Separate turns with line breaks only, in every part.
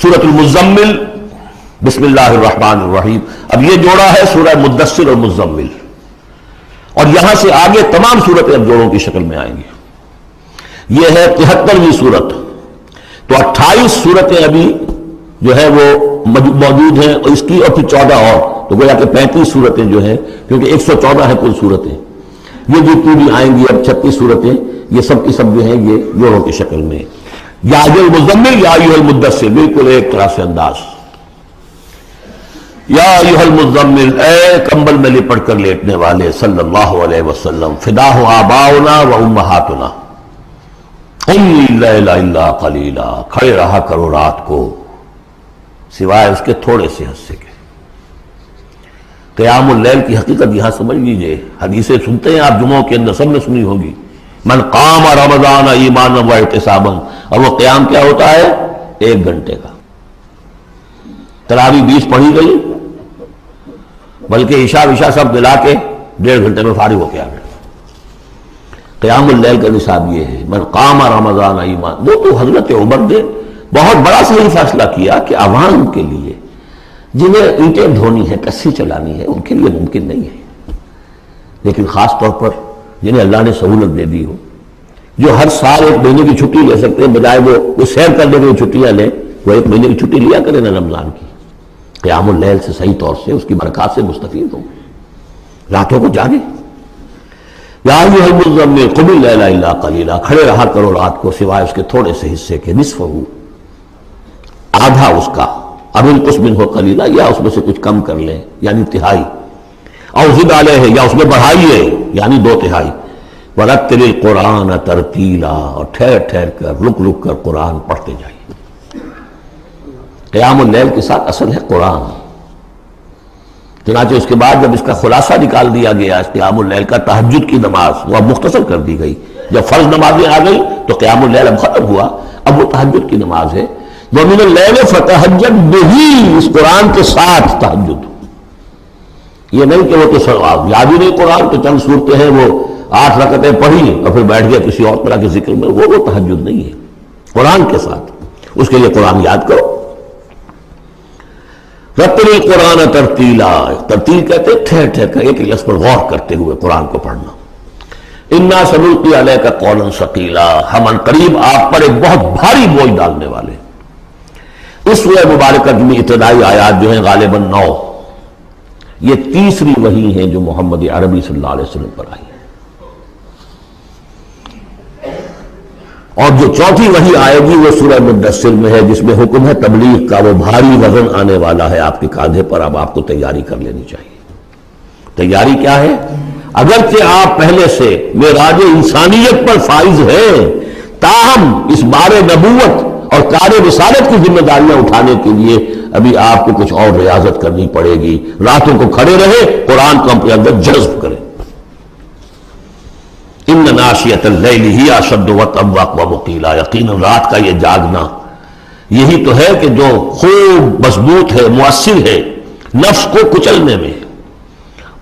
سورۃ المزمل، بسم اللہ الرحمن الرحیم. اب یہ جوڑا ہے سورہ مدثر اور مزمل، اور یہاں سے آگے تمام صورتیں اب جوڑوں کی شکل میں آئیں گی. یہ ہے 73ویں صورت. تو 28 صورتیں ابھی جو ہے وہ موجود ہیں، اور اس کی اور پھر 14 اور، تو گویا کہ 35 صورتیں جو ہیں، کیونکہ 114 ہے کل صورتیں. یہ جتنی بھی آئیں گی اب 36 صورتیں، یہ سب کی سب جو ہیں یہ جوڑوں کی شکل میں. یا ایھا المزمل یا ایھا المدثر، بالکل ایک طرح سے انداز. یا ایھا المزمل، اے کمبل میں لپٹ کر لیٹنے والے، صلی اللہ علیہ وسلم. فداہ آباؤنا و امہاتنا، قم اللیل الا قلیلا، کھڑے رہا کرو رات کو سوائے اس کے تھوڑے سے حصے کے. قیام اللیل کی حقیقت یہاں سمجھ لیجئے. حدیثیں سنتے ہیں آپ جمعوں کے اندر، سب نے سنی ہوگی، من قام رمضان ایمانا و احتسابا، اور وہ قیام کیا ہوتا ہے؟ 1 گھنٹے کا. تراویح 20 پڑھی گئی، بلکہ عشاء سب ملا کے 1.5 گھنٹے میں فارغ ہو کے آ گئے. قیام اللیل کا نصاب یہ ہے، من قام رمضان ایمان. وہ تو حضرت عمر نے بہت بڑا صحیح فیصلہ کیا کہ عوام کے لیے جنہیں اینٹیں دھونی ہے، کسی چلانی ہے، ان کے لیے ممکن نہیں ہے، لیکن خاص طور پر جنہیں اللہ نے سہولت دے دی ہو، جو ہر سال 1 مہینے کی چھٹی لے سکتے ہیں، بجائے وہ سیر کرنے کی چھٹیاں لیں، وہ 1 مہینے کی چھٹی لیا کریں نا رمضان کی. قیام اللیل سے صحیح طور سے اس کی برکات سے مستفید ہوں، راتوں کو جاگے. یا ایھا المزمل قم اللیل الا قلیلا، کھڑے رہا کرو رات کو سوائے اس کے تھوڑے سے حصے کے. نصفہ، آدھا اس کا، اب انقص منہ قلیلا، یا اس میں سے کچھ کم کر لیں یعنی تہائی. او زد علیہ، یا اس میں بڑھائیے یعنی 2/3. ورتل القرآن ترتیلا، اور ٹھہر ٹھہر کر رک رک کر قرآن پڑھتے جائیے. قیام اللیل کے ساتھ اصل ہے قرآن. چنانچہ اس کے بعد جب اس کا خلاصہ نکال دیا گیا اس قیام اللیل کا، تہجد کی نماز وہ اب مختصر کر دی گئی. جب فرض نمازیں آ گئی تو قیام اللیل اب ختم ہوا، اب وہ تہجد کی نماز ہے. وَمِنَ اللَّيْلِ فَتَہجد بِهِ، اس قرآن کے ساتھ تہجد. یہ نہیں کہ وہ تو یاد ہی نہیں قرآن، تو چند صورتیں ہیں وہ 8 رکعتیں پڑھی اور پھر بیٹھ گیا کسی اور طرح کے ذکر میں، وہ تہجد نہیں ہے. قرآن کے ساتھ اس کے لیے قرآن یاد کرو. رتل القرآن ترتیلا، ترتیل کہتے ہیں ٹھہر ٹھہر کر ایک لفظ پر غور کرتے ہوئے قرآن کو پڑھنا. انا سنلقی علیک قولا ثقیلا، ہم عنقریب آپ پر ایک بہت بھاری بوجھ ڈالنے والے. اس سورہ مبارکہ میں ابتدائی آیات جو ہیں غالباً 9، یہ تیسری وحی ہیں جو محمد عربی صلی اللہ علیہ وسلم پر آئی ہے. اور جو چوتھی وحی آئے گی وہ سورہ مدثر میں ہے، جس میں حکم ہے تبلیغ کا. وہ بھاری وزن آنے والا ہے آپ کے کاندھے پر، اب آپ کو تیاری کر لینی چاہیے. تیاری کیا ہے؟ اگرچہ آپ پہلے سے معراج انسانیت پر فائز ہیں، تاہم اس بار نبوت اور کار رسالت کی ذمہ داریاں اٹھانے کے لیے ابھی آپ کو کچھ اور ریاضت کرنی پڑے گی. راتوں کو کھڑے رہے، قرآن کو اپنے اندر جذب کریں. ان ناشیۃ اللیل ہی اشد وطئا واقوم قیلا، یقینا رات کا یہ جاگنا یہی تو ہے کہ جو خوب مضبوط ہے، مؤثر ہے نفس کو کچلنے میں.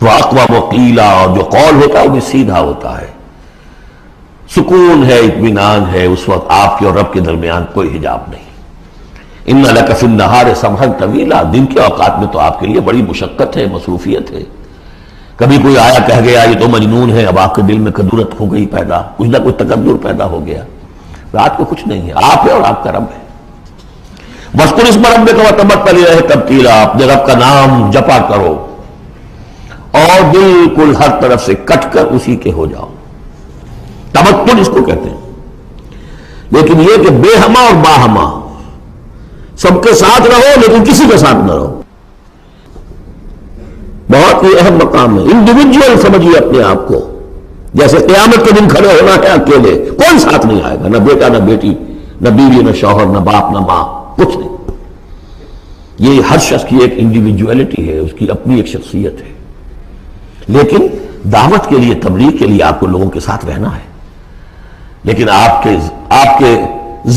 واقوم قیلا، اور جو قول ہوتا ہے وہ بھی سیدھا ہوتا ہے. سکون ہے، اطمینان ہے، اس وقت آپ کے اور رب کے درمیان کوئی حجاب نہیں. ان لک فی النہار سبحا طویلا، دن کے اوقات میں تو آپ کے لیے بڑی مشقت ہے، مصروفیت ہے. کبھی کوئی آیا کہہ گیا یہ تو مجنون ہے، اب آپ کے دل میں کدورت ہو گئی پیدا، کچھ نہ کچھ تکبر پیدا ہو گیا. رات کو کچھ نہیں ہے، آپ ہے اور آپ کا رب ہے. وَاذْكُرِ اسْمَ رَبِّكَ وَتَبَتَّلْ إِلَيْهِ تَبْتِيلًا، اپنے رب کا نام جپا کرو اور بالکل ہر طرف سے کٹ کر اسی کے ہو جاؤ. تبتل اس کو کہتے ہیں. لیکن یہ کہ بے ہما اور باہما، سب کے ساتھ رہو لیکن کسی کے ساتھ نہ رہو. بہت ہی اہم مقام ہے. انڈیویجول سمجھیے اپنے آپ کو، جیسے قیامت کے دن کھڑے ہونا ہے اکیلے، کوئی ساتھ نہیں آئے گا، نہ بیٹا نہ بیٹی، نہ بیوی نہ شوہر، نہ باپ نہ ماں، کچھ نہیں. یہ ہر شخص کی ایک انڈیویجویلٹی ہے، اس کی اپنی ایک شخصیت ہے. لیکن دعوت کے لیے، تبلیغ کے لیے آپ کو لوگوں کے ساتھ رہنا ہے. لیکن آپ کے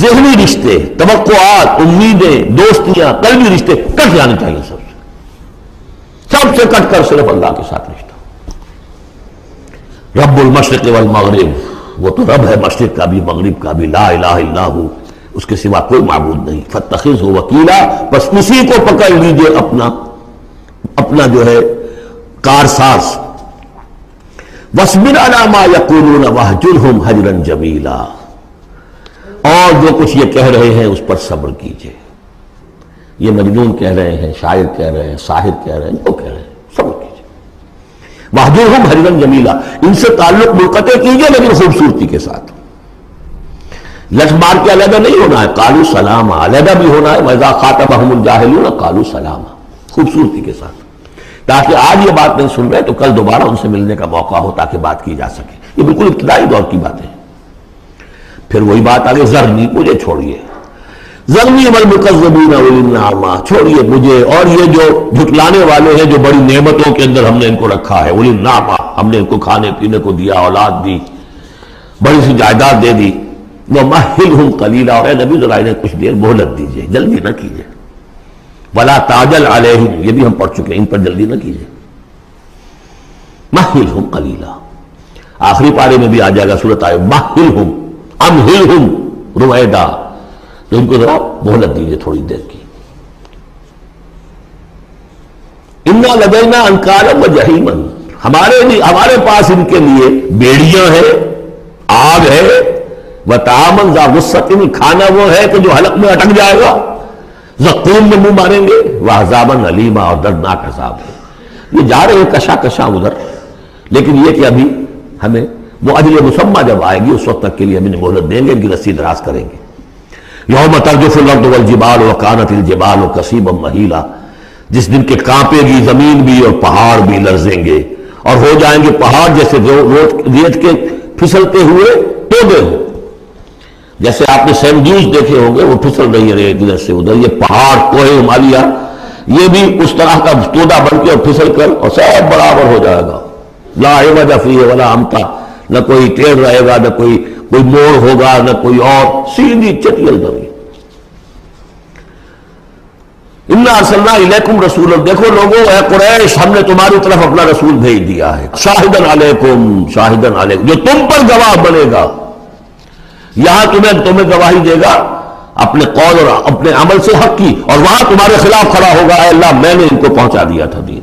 ذہنی رشتے، توقعات، امیدیں، دوستیاں، قلبی رشتے کٹ جانے چاہیے. سب سے کٹ کر صرف اللہ کے ساتھ رشتہ. رب المشرق والمغرب، وہ تو رب ہے مشرق کا بھی مغرب کا بھی. لا الہ الا ہو، اس کے سوا کوئی معبود نہیں. فاتخذہ وکیلا، بس اسی کو پکڑ لیجئے اپنا جو ہے کارساز. واصبر علی ما یقولون واہجرہم ہجرا جمیلا، اور جو کچھ یہ کہہ رہے ہیں اس پر صبر کیجئے. یہ مجنون کہہ رہے ہیں، شاعر کہہ رہے ہیں، ساحر کہہ رہے ہیں، جو کہہ رہے ہیں صبر کیجئے. واہجرہم ہجرا جمیلا، ان سے تعلق منقطع کیجئے لیکن خوبصورتی کے ساتھ. لٹ مار کے علیحدہ نہیں ہونا ہے، قالوا سلاما، علیحدہ بھی ہونا ہے. وَإِذَا خَاطَبَهُمُ الْجَاهِلُونَ قَالُوا سَلَامًا، خوبصورتی کے ساتھ، تاکہ آج یہ بات نہیں سن رہے تو کل دوبارہ ان سے ملنے کا موقع ہو تاکہ بات کی جا سکے. یہ بالکل ابتدائی دور کی باتیں ہیں. پھر وہی بات آگے، ذرنی، مجھے چھوڑیے، ذرنی والمکذبین اولی النعمہ، چھوڑیے مجھے اور یہ جو جھٹلانے والے ہیں جو بڑی نعمتوں کے اندر ہم نے ان کو رکھا ہے. اولی النعمہ، ہم نے ان کو کھانے پینے کو دیا، اولاد دی، بڑی سی جائیداد دے دی. وَمَهِّلْهُمْ قَلِيلًا، اور اے نبی ذرا انہیں کچھ دیر مہلت دیجیے، جلدی نہ کیجیے. وَلَا تَعْجَلْ عَلَيْهِمْ، یہ بھی ہم پڑھ چکے ہیں، ان پر جلدی نہ کیجیے. مَهِّلْهُمْ قَلِيلًا، آخری پارے میں بھی آ جائے گا سورۃ آئے مَهِّلْهُمْ أَمْهِلْهُمْ رُوَيْدًا، تو ان کو ذرا مہلت دیجیے تھوڑی دیر کی. اِنَّا لَدَيْنَا أَنْكَالًا وَجَحِيمًا، ہمارے پاس ان کے لیے بیڑیاں ہیں، آگ ہے. وَطَعَامًا ذَا غُصَّةٍ، کھانا وہ ہے کہ جو حلق میں اٹک جائے گا، زقوم میں منہ ماریں گے. وَعَذَابًا أَلِيمًا، اور دردناک عذاب ہے. یہ جا رہے ہیں کشا کشا ادھر، لیکن یہ کہ ابھی ہمیں وہ اجل مسمى جب آئے گی اس وقت تک کے لیے ہمیں مہلت دیں گے، ان کی رسی دراز کریں گے. یوم ترجف الارض والجبال وکانت الجبال کثیبا مہیلا، جس دن کہ کانپے گی زمین بھی اور پہاڑ بھی لرزیں گے، اور ہو جائیں گے پہاڑ جیسے ریت کے پھسلتے ہوئے ٹوبے ہو. جیسے آپ نے سینڈ ڈیوز دیکھے ہوں گے، وہ پھسل رہی ہے ادھر سے ادھر. یہ پہاڑ کوہ ہمالیہ یہ بھی اس طرح کا تودا بن کے اور پھسل کر اور سب برابر ہو جائے گا. لا عوج فیہ ولا امتا، نہ کوئی ٹیڑھ رہے گا، نہ کوئی موڑ ہوگا، نہ کوئی اور، سیدھی چٹیل زمین. انا ارسلنا الیکم رسولا، دیکھو لوگوں اے قریش، ہم نے تمہاری طرف اپنا رسول بھیج دیا ہے. شاہدن علیکم، شاہدن علیکم، جو تم پر گواہ بنے گا. یہاں تمہیں گواہی دے گا اپنے قول اور اپنے عمل سے حق کی، اور وہاں تمہارے خلاف کھڑا ہوگا، اے اللہ میں نے ان کو پہنچا دیا تھا دین.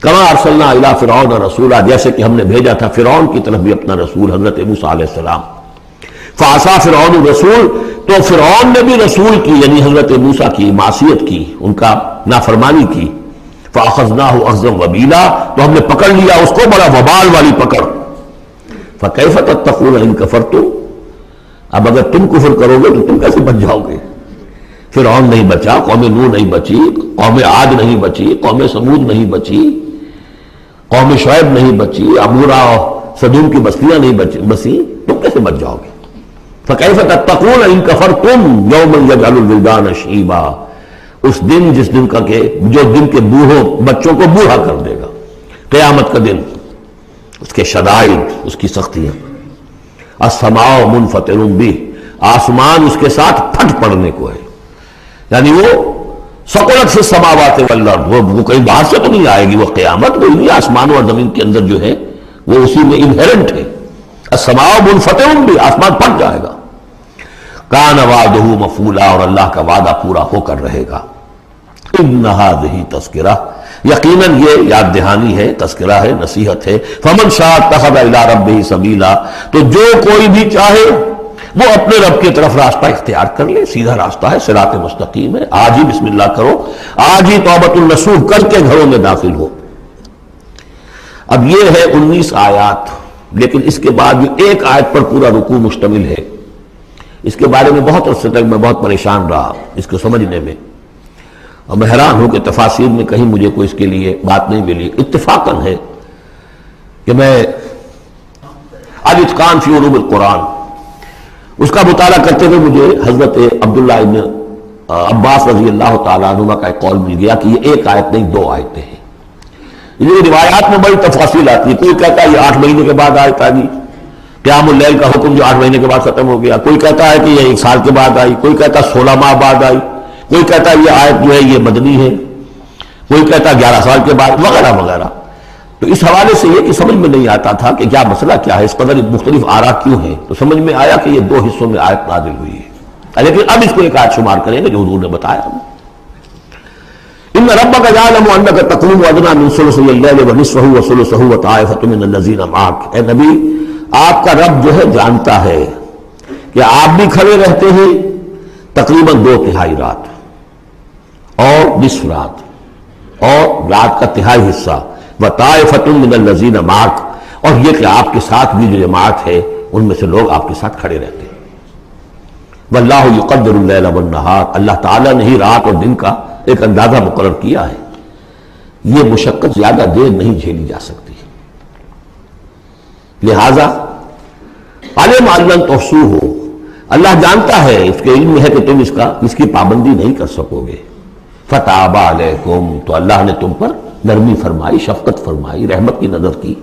کما ارسلنا الی فرعون رسولا، جیسے کہ ہم نے بھیجا تھا فرعون کی طرف بھی اپنا رسول حضرت موسیٰ علیہ السلام. فعصا فرعون الرسول، تو فرعون نے بھی رسول کی یعنی حضرت موسیٰ کی معصیت کی، ان کا نافرمانی کی. فاخذناہ اخذا وبیلا، تو ہم نے پکڑ لیا اس کو بڑا وبال والی پکڑ. فکیف تتقون ان کفرتم، اب اگر تم کفر کرو گے تو تم کیسے بچ جاؤ گے؟ فرعون نہیں بچا، قوم نوح نہیں بچی، قوم عاد نہیں بچی، قوم سمود نہیں بچی، قوم شعیب نہیں بچی، عمورہ اور سدوم کی بستیاں نہیں بسی، تم کیسے بچ جاؤ گے؟ فکیف تتقون ان کفرتم یوما یجعل الولدان شیبا، اس دن جس دن کا کہ جو دن کے بوڑھوں بچوں کو بوڑھا کر دے گا، قیامت کا دن، اس کے شدائد، اس کی سختیاں. السماء منفطر بہ، آسمان اس کے ساتھ پھٹ پڑنے کو ہے، یعنی وہ ثقلت فی السماوات والارض، وہ کہیں باہر سے تو نہیں آئے گی، وہ قیامت وہ انہی آسمانوں اور زمین کے اندر جو ہے وہ اسی میں انہیرنٹ ہے. السماء منفطر بہ، آسمان پھٹ جائے گا. کان وعدہ مفعولا، اور اللہ کا وعدہ پورا ہو کر رہے گا. ان ھذہ تذکرہ، یقیناً یہ یاد دہانی ہے، تذکرہ ہے، نصیحت ہے. فمن شاء اتخذ الی ربہ سبیلا، تو جو کوئی بھی چاہے وہ اپنے رب کی طرف راستہ اختیار کر لے، سیدھا راستہ ہے، صراط مستقیم ہے. آج ہی بسم اللہ کرو، آج ہی توبۃ النصوح کر کے گھروں میں داخل ہو. اب یہ ہے 19 آیات، لیکن اس کے بعد جو ایک آیت پر پورا رکوع مشتمل ہے، اس کے بارے میں بہت عرصے تک میں بہت پریشان رہا اس کو سمجھنے میں، اور میں حیران ہوں کہ تفاسیر میں کہیں مجھے کوئی اس کے لیے بات نہیں ملی. اتفاقاً ہے کہ میں الاتقان فی علوم القرآن اس کا مطالعہ کرتے ہوئے مجھے حضرت عبداللہ ابن عباس رضی اللہ تعالیٰ عنہما کا ایک قول مل گیا کہ یہ ایک آیت نہیں 2 آیتیں ہیں. یہ روایات میں بڑی تفاصیل آتی ہے. کوئی کہتا ہے یہ 8 مہینے کے بعد آیت آ گئی، قیام اللیل کا حکم جو 8 مہینے کے بعد ختم ہو گیا. کوئی کہتا ہے کہ یہ 1 سال کے بعد آئی، کوئی کہتا ہے 16 ماہ بعد آئی، کوئی کہتا ہے یہ آیت جو ہے یہ مدنی ہے، کوئی کہتا ہے 11 سال کے بعد، وغیرہ وغیرہ. تو اس حوالے سے یہ کہ سمجھ میں نہیں آتا تھا کہ کیا مسئلہ کیا ہے، اس قدر مختلف آراء کیوں ہیں، تو سمجھ میں آیا کہ یہ 2 حصوں میں آیت نازل ہوئی ہے، لیکن اب اس کو ایک آیت شمار کریں گے جو حضور نے بتایا ہمیں۔ ان ربک یعلم انک تقوم ادنی من ثلث اللیل ونصفہ وثلثہ وطائفۃ من الذین معک، اے نبی آپ کا رب جو ہے جانتا ہے کہ آپ بھی کھڑے رہتے ہیں تقریباً 2/3 رات اور نصف رات اور رات کا تہائی حصہ، وطائفۃ من الذین معک، اور یہ کہ آپ کے ساتھ بھی جو جماعت ہے ان میں سے لوگ آپ کے ساتھ کھڑے رہتے ہیں۔ واللہ یقدر اللیل والنہار، اللہ تعالیٰ نے ہی رات اور دن کا ایک اندازہ مقرر کیا ہے، یہ مشقت زیادہ دیر نہیں جھیلی جا سکتی، لہذا علم ان لن تحصوہ، اللہ جانتا ہے، اس کے علم ہے کہ تم اس کی پابندی نہیں کر سکو گے، فتاب علیکم، تو اللہ نے تم پر نرمی فرمائی، شفقت فرمائی، رحمت کی نظر کی،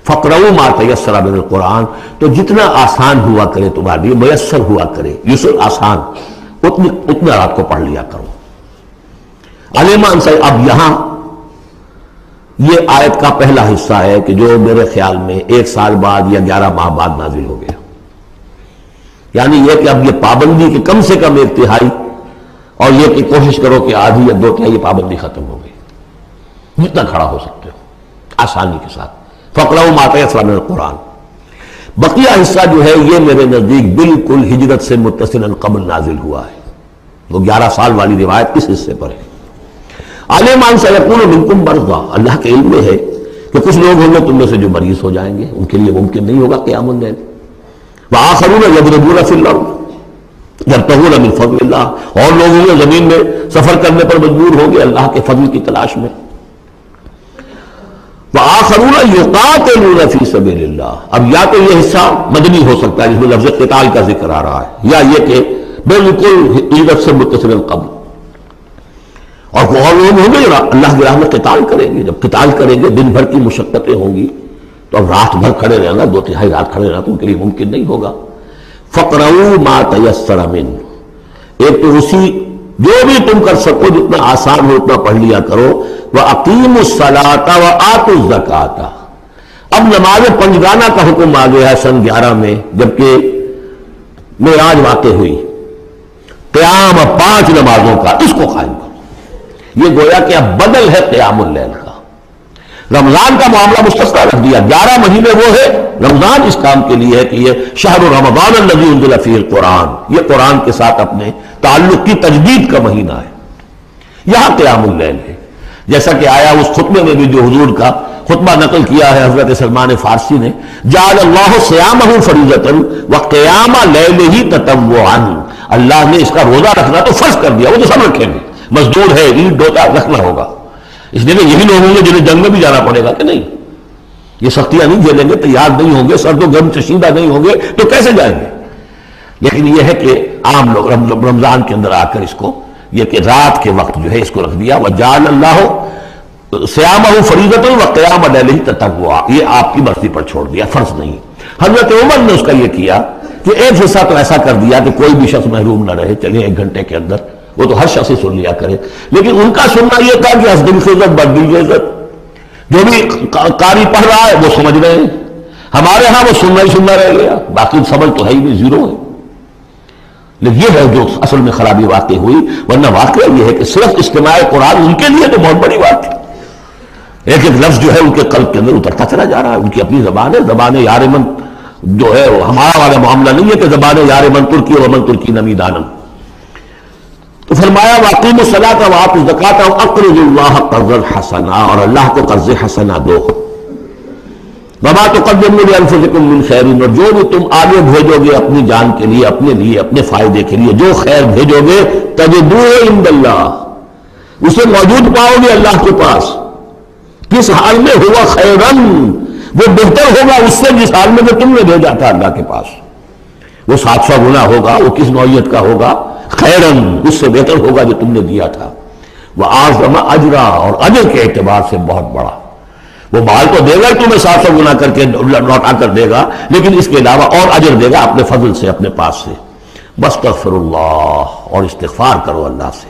فقرؤوا ما تیسر من القرآن، تو جتنا آسان ہوا کرے تمہارے لیے، میسر ہوا کرے، یسر آسان، اتنا رات کو پڑھ لیا کرو۔ علمان سے اب یہاں یہ آیت کا پہلا حصہ ہے کہ جو میرے خیال میں 1 سال بعد یا 11 ماہ بعد نازل ہو گیا، یعنی یہ کہ اب یہ پابندی کہ کم سے کم 1/3 اور یہ کہ کوشش کرو کہ آدھی یا 2/3 یہ پابندی ختم ہو گئی، جتنا کھڑا ہو سکتے ہو آسانی کے ساتھ۔ فقرؤوا ما تیسر من القرآن، بقیہ حصہ جو ہے یہ میرے نزدیک بالکل ہجرت سے متصلا قبل نازل ہوا ہے، وہ 11 سال والی روایت اس حصے پر ہے۔ علمان سیکون منکم مرضی، اللہ کے علم میں ہے کہ کچھ لوگ ہوں گے تم میں سے جو مریض ہو جائیں گے، ان کے لیے ممکن نہیں ہوگا قیام اللیل، وآخرون یضربون فی الارض یبتغون من فضل اللہ، اور لوگ ہوں گے زمین میں سفر کرنے پر مجبور ہوں گے اللہ کے فضل کی تلاش میں، وآخرون یقاتلون فی سبیل اللہ، اب یا تو یہ حصہ مدنی ہو سکتا ہے جس میں لفظ قتال کا ذکر آ رہا ہے، یا یہ کہ بالکل ہجرت سے متصل قبل، اور وہ لوگ ہوں گے جو اللہ کی راہ میں قتال کریں گے، جب قتال کریں گے دن بھر کی مشقتیں ہوں گی، تو اب رات بھر کھڑے رہنا، 2/3 رات کھڑے رہنا تو ان کے لیے ممکن نہیں ہوگا۔ فقرؤوا ما تیسر من، ایک تو اسی جو بھی تم کر سکو جتنا آسان ہو اتنا پڑھ لیا کرو، وَأَقِیمُوا الصَّلَاةَ وَآتُوا الزَّکَاةَ، اب نماز پنجگانہ کا حکم آ گیا ہے سن 11 میں، جبکہ معراج واقع ہوئی، قیام 5 نمازوں کا، اس کو قائم کرو، یہ گویا کہ اب بدل ہے قیام اللیل کا۔ رمضان کا معاملہ مستثنیٰ رکھ دیا، 11 مہینے وہ ہے، رمضان اس کام کے لیے ہے کہ یہ شہر رمضان الذی انزل فیہ القرآن، یہ قرآن کے ساتھ اپنے تعلق کی تجدید کا مہینہ ہے، یہاں قیام اللیل ہے، جیسا کہ آیا اس خطبے میں بھی جو حضور کا خطبہ نقل کیا ہے حضرت سلمان فارسی نے، جعل اللہ صیامہ فریضۃ وقیام لیلہ تطوعا، اللہ نے اس کا روزہ رکھنا تو فرض کر دیا، وہ تو سب رکھیں گے، مزدور ہے، عید ڈوٹا رکھنا ہوگا، اس لیے کہ یہی لوگ ہوں گے جنہیں جنگ میں بھی جانا پڑے گا کہ نہیں، یہ سختیاں نہیں جھیلیں گے، تیار نہیں ہوں گے، سرد و گرم چشیدہ نہیں ہوں گے تو کیسے جائیں گے؟ لیکن یہ ہے کہ عام لوگ رمضان کے اندر آ کر اس کو یہ کہ رات کے وقت جو ہے اس کو رکھ دیا، وجعل اللہ صیامہ فریضۃ وقیام لیلہ تطوعا، یہ آپ کی مرضی پر چھوڑ دیا، فرض نہیں۔ حضرت عمر نے اس کا یہ کیا کہ ایک حصہ تو ایسا کر دیا کہ کوئی بھی شخص محروم نہ رہے، چلے 1 گھنٹے کے اندر وہ تو ہر شخص ہی سن لیا کرے، لیکن ان کا سننا یہ تھا کہ حسب الخزت بدل عزت، جو بھی قاری پڑھ رہا ہے وہ سمجھ رہے ہیں، ہمارے ہاں وہ سننا ہی سننا رہ گیا، باقی سمجھ تو ہے ہی نہیں، زیرو ہے۔ لیکن یہ ہے جو اصل میں خرابی واقع ہوئی، ورنہ واقعہ یہ ہے کہ صرف استماع قرآن ان کے لیے تو بہت بڑی بات ہے، ایک ایک لفظ جو ہے ان کے قلب کے اندر اترتا چلا جا رہا ہے، ان کی اپنی زبان ہے، زبان یار من جو ہے ہمارا والا معاملہ نہیں ہے کہ زبان یار من ترکی و من ترکی نمی دانم۔ تو فرمایا واقیموا الصلاۃ وآتوا الزکاۃ واقرضوا اللہ قرضا حسنا، اور اللہ کو قرض حسنا دو، وما تقدموا لانفسکم من خیر، اور جو بھی تم آگے بھیجو گے اپنی جان کے لیے، اپنے فائدے کے لیے جو خیر بھیجو گے، تجدوہ عند اللہ، اسے موجود پاؤ گے اللہ کے پاس، کس حال میں ہوا خیرن، وہ بہتر ہوگا اس سے جس حال میں جو تم نے بھیجا تھا اللہ کے پاس، وہ 700 گنا ہوگا، وہ کس نوعیت کا ہوگا، خیرن، اس سے بہتر ہوگا جو تم نے دیا تھا، وَأَعْظَمَ أَجْرًا، اور اجر کے اعتبار سے بہت بڑا، وہ مال تو دے گا تمہیں 700 گنا کر کے لوٹا کر دے گا، لیکن اس کے علاوہ اور اجر دے گا اپنے فضل سے، اپنے پاس سے۔ بستغفر اللہ، اور استغفار کرو اللہ سے،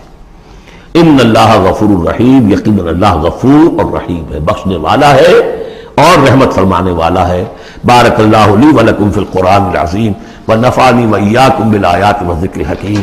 ان اللہ غفور الرحیم، یقیناً اللہ غفور اور رحیم ہے، بخشنے والا ہے اور رحمت فرمانے والا ہے۔ بارک اللہ لی ولکم فی القرآن العظیم ونفعنی وإیاکم بالآیات والذکر الحکیم۔